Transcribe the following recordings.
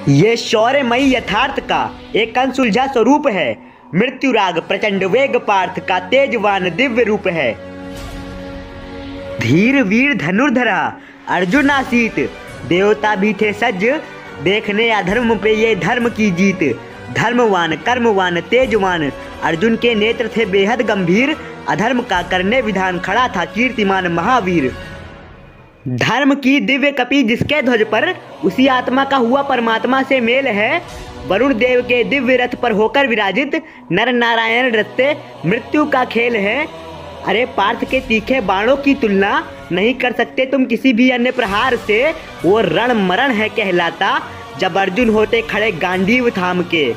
ये शौर्यमयी यथार्थ का एक अनसुलझा स्वरूप है। मृत्युराग प्रचंड वेग पार्थ का तेजवान दिव्य रूप है। धीर वीर धनुर्धरा अर्जुन आसीत, देवता भी थे सज्ज, देखने अधर्म पे ये धर्म की जीत। धर्मवान कर्मवान तेजवान अर्जुन के नेत्र थे बेहद गंभीर, अधर्म का करने विधान खड़ा था कीर्तिमान महावीर। धर्म की दिव्य कपी जिसके ध्वज पर, उसी आत्मा का हुआ परमात्मा से मेल है। वरुण देव के दिव्य रथ पर होकर विराजित, नर नारायण रत्ते मृत्यु का खेल है। अरे पार्थ के तीखे बाणों की तुलना नहीं कर सकते तुम किसी भी अन्य प्रहार से, वो रण मरण है कहलाता जब अर्जुन होते खड़े गांडीव थाम के।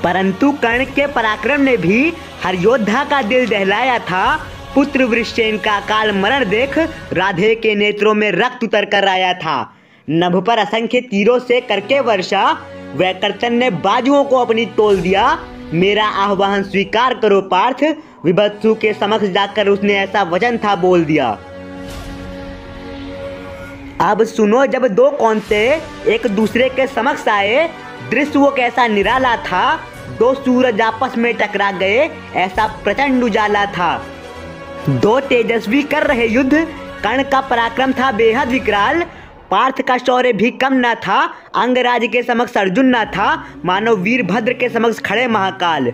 परंतु कर्ण के पराक्रम ने भी हर योद्धा का दिल दहलाया था। पुत्र वृषसेन का काल मरण देख राधे के नेत्रों में रक्त उतर कर आया था। नभ पर असंख्य तीरों से करके वर्षा, वैकर्तन ने बाजुओं को अपनी तोल दिया। मेरा आह्वान स्वीकार करो पार्थ, विभत्सु के समक्ष जाकर उसने ऐसा वचन था बोल दिया। अब सुनो, जब दो कौंते एक दूसरे के समक्ष आए, दृश्य वो कैसा निराला था। दो सूरज आपस में टकरा गए, ऐसा प्रचंड उजाला था। दो तेजस्वी कर रहे युद्ध, कर्ण का पराक्रम था बेहद विकराल, पार्थ का शौर्य भी कम न था। अंगराज के समक्ष अर्जुन न था, मानो वीरभद्र के समक्ष खड़े महाकाल।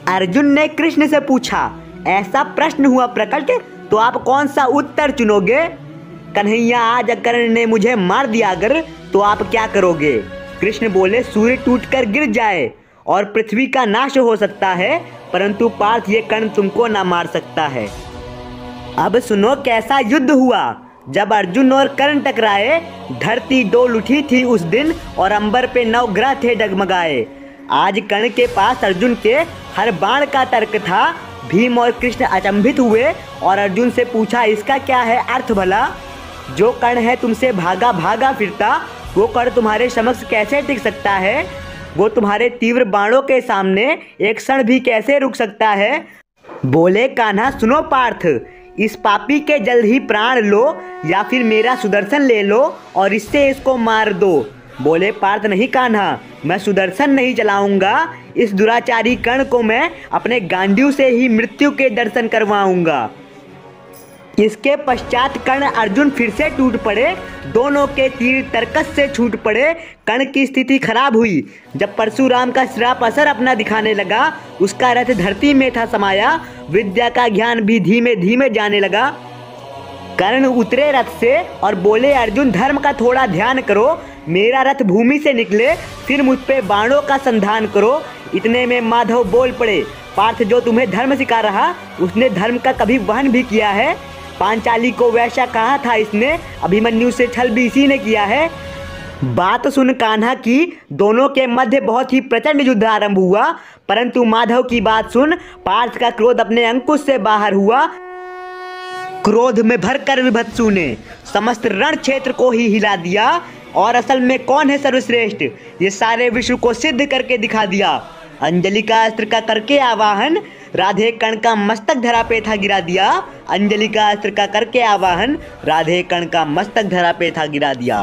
अर्जुन ने कृष्ण से पूछा, ऐसा प्रश्न हुआ प्रकट तो आप कौन सा उत्तर चुनोगे? कन्हैया, आज कर्ण ने मुझे मार दिया अगर, तो आप क्या करोगे? कृष्ण बोले, सूर्य टूटकर गिर जाए और पृथ्वी का नाश हो सकता है, परंतु पार्थ ये कर्ण तुमको ना मार सकता है। अब सुनो कैसा युद्ध हुआ। जब अर्जुन और कर्ण टकराए, धरती डोल उठी थी उस दिन और अंबर पे 9 ग्रह थे डगमगाए। आज कर्ण के पास अर्जुन के हर बाण का तर्क था। भीम और कृष्ण अचंभित हुए और अर्जुन से पूछा, इसका क्या है अर्थ भला? जो कर्ण है तुमसे भागा भागा फिरता, वो कर्ण तुम्हारे समक्ष कैसे टिक सकता है? वो तुम्हारे तीव्र बाणों के सामने एक क्षण भी कैसे रुक सकता है? बोले कान्हा, सुनो पार्थ, इस पापी के जल्द ही प्राण लो या फिर मेरा सुदर्शन ले लो और इससे इसको मार दो। बोले पार्थ, नहीं कान्हा, मैं सुदर्शन नहीं चलाऊंगा, इस दुराचारी कर्ण को मैं अपने गांडीव से ही मृत्यु के दर्शन करवाऊंगा। इसके पश्चात कर्ण अर्जुन फिर से टूट पड़े, दोनों के तीर तरकस से छूट पड़े। कर्ण की स्थिति खराब हुई। जब परशुराम का श्राप असर अपना दिखाने लगा, उसका रथ धरती में था समाया, विद्या का ज्ञान भी धीमे धीमे जाने लगा। कर्ण उतरे रथ से और बोले, अर्जुन धर्म का थोड़ा ध्यान करो, मेरा रथ भूमि से निकले फिर मुझ पे बाणों का संधान करो। इतने में माधव बोल पड़े, पार्थ, जो तुम्हें धर्म सिखा रहा उसने धर्म का कभी वहन भी किया है? पांचाली को वैसा कहा था इसने, अभिमन्यु से छल भी इसी ने किया है। बात सुन कान्हा की, दोनों के मध्य बहुत ही प्रचंड युद्ध आरंभ हुआ, परंतु माधव की बात सुन पार्थ का क्रोध अपने अंकुश से बाहर हुआ। क्रोध में भरकर विभत्सु ने समस्त रण क्षेत्र को ही हिला दिया और असल में कौन है सर्वश्रेष्ठ, ये सारे विश्व को सिद्ध करके दिखा दिया। अंजलि का अस्त्र का करके आवाहन, राधे कर्ण का मस्तक धरा पे था गिरा दिया। अंजलि का अस्त्र का करके आवाहन, राधे कर्ण का मस्तक धरा पे था गिरा दिया।